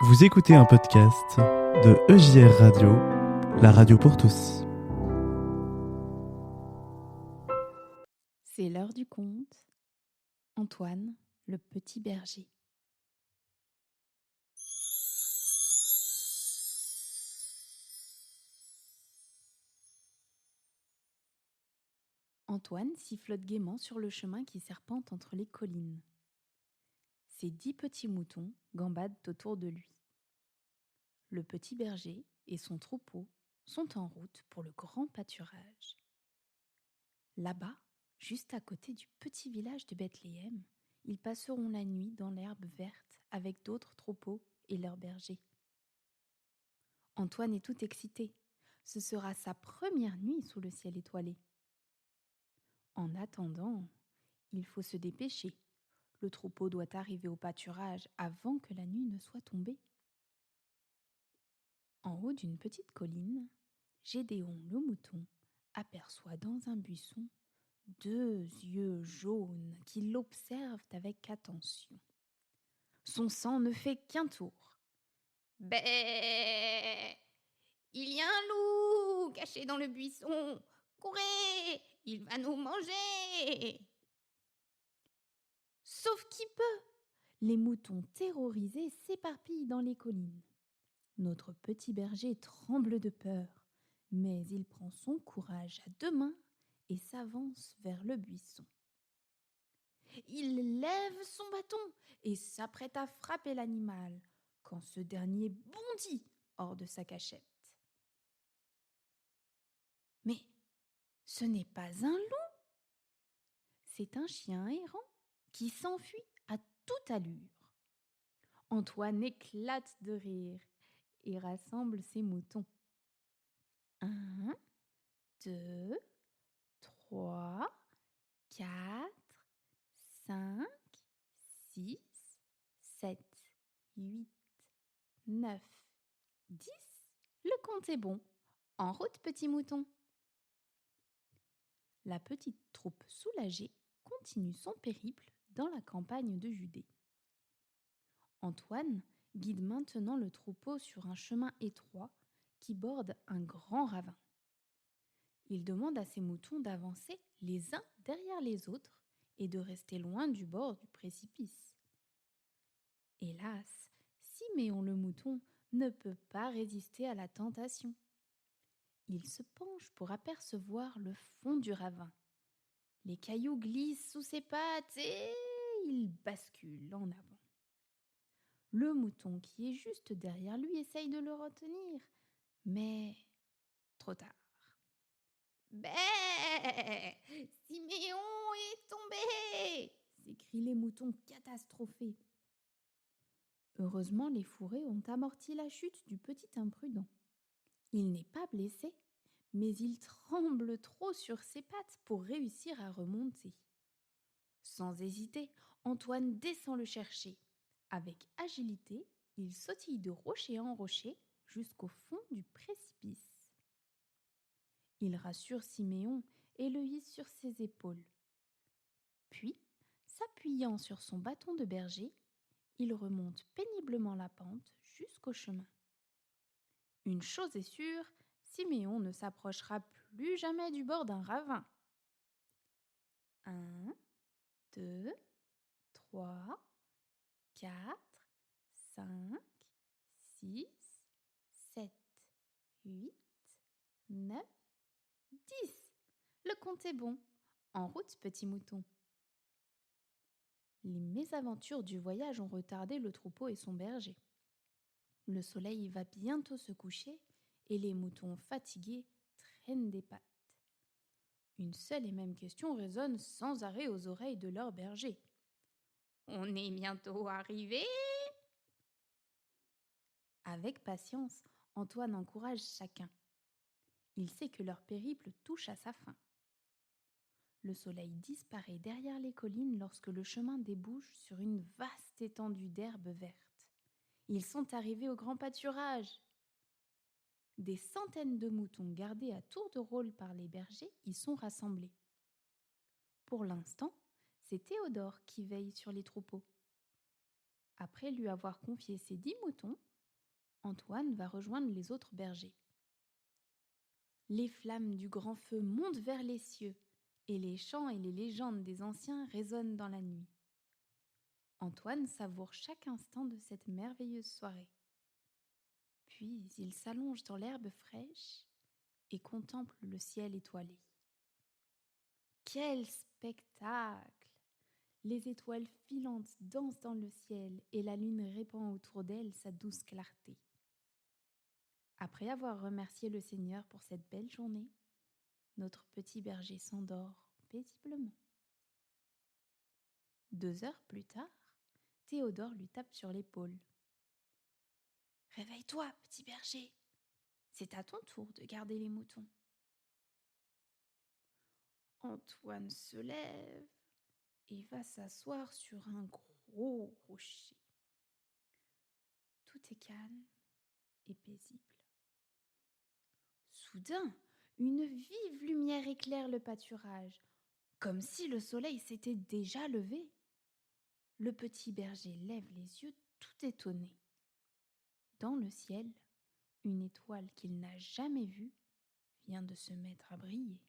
Vous écoutez un podcast de EJR Radio, la radio pour tous. C'est l'heure du conte. Antoine, le petit berger. Antoine sifflote gaiement sur le chemin qui serpente entre les collines. Ses 10 petits moutons gambadent autour de lui. Le petit berger et son troupeau sont en route pour le grand pâturage. Là-bas, juste à côté du petit village de Bethléem, ils passeront la nuit dans l'herbe verte avec d'autres troupeaux et leurs bergers. Antoine est tout excité. Ce sera sa première nuit sous le ciel étoilé. En attendant, il faut se dépêcher. Le troupeau doit arriver au pâturage avant que la nuit ne soit tombée. En haut d'une petite colline, Gédéon le mouton aperçoit dans un buisson 2 yeux jaunes qui l'observent avec attention. Son sang ne fait qu'un tour. Bé! Il y a un loup caché dans le buisson. Courez, il va nous manger. Sauf qui peut. Les moutons terrorisés s'éparpillent dans les collines. Notre petit berger tremble de peur, mais il prend son courage à 2 mains et s'avance vers le buisson. Il lève son bâton et s'apprête à frapper l'animal quand ce dernier bondit hors de sa cachette. Mais ce n'est pas un loup, c'est un chien errant qui s'enfuit à toute allure. Antoine éclate de rire et rassemble ses moutons. 1, 2, 3, 4, 5, 6, 7, 8, 9, 10. Le compte est bon. En route, petit mouton. La petite troupe soulagée continue son périple dans la campagne de Judée. Antoine guide maintenant le troupeau sur un chemin étroit qui borde un grand ravin. Il demande à ses moutons d'avancer les uns derrière les autres et de rester loin du bord du précipice. Hélas, Siméon le mouton ne peut pas résister à la tentation. Il se penche pour apercevoir le fond du ravin. Les cailloux glissent sous ses pattes et il bascule en avant. Le mouton qui est juste derrière lui essaye de le retenir, mais trop tard. Bé! Siméon est tombé! S'écrient les moutons catastrophés. Heureusement, les fourrés ont amorti la chute du petit imprudent. Il n'est pas blessé, mais il tremble trop sur ses pattes pour réussir à remonter. Sans hésiter, Antoine descend le chercher. Avec agilité, il sautille de rocher en rocher jusqu'au fond du précipice. Il rassure Siméon et le hisse sur ses épaules. Puis, s'appuyant sur son bâton de berger, il remonte péniblement la pente jusqu'au chemin. Une chose est sûre, Siméon ne s'approchera plus jamais du bord d'un ravin. 1, 2, 3, 4, 5, 6, 7, 8, 9, 10. Le compte est bon. En route, petit mouton. Les mésaventures du voyage ont retardé le troupeau et son berger. Le soleil va bientôt se coucher et les moutons fatigués traînent des pattes. Une seule et même question résonne sans arrêt aux oreilles de leur berger. On est bientôt arrivé? Avec patience, Antoine encourage chacun. Il sait que leur périple touche à sa fin. Le soleil disparaît derrière les collines lorsque le chemin débouche sur une vaste étendue d'herbe verte. Ils sont arrivés au grand pâturage. Des centaines de moutons gardés à tour de rôle par les bergers y sont rassemblés. Pour l'instant, c'est Théodore qui veille sur les troupeaux. Après lui avoir confié ses 10 moutons, Antoine va rejoindre les autres bergers. Les flammes du grand feu montent vers les cieux, et les chants et les légendes des anciens résonnent dans la nuit. Antoine savoure chaque instant de cette merveilleuse soirée. Puis il s'allonge dans l'herbe fraîche et contemple le ciel étoilé. Quel spectacle! Les étoiles filantes dansent dans le ciel et la lune répand autour d'elle sa douce clarté. Après avoir remercié le Seigneur pour cette belle journée, notre petit berger s'endort paisiblement. 2 heures plus tard, Théodore lui tape sur l'épaule. « Réveille-toi, petit berger, c'est à ton tour de garder les moutons. » Antoine se lève et va s'asseoir sur un gros rocher. Tout est calme et paisible. Soudain, une vive lumière éclaire le pâturage, comme si le soleil s'était déjà levé. Le petit berger lève les yeux tout étonné. Dans le ciel, une étoile qu'il n'a jamais vue vient de se mettre à briller.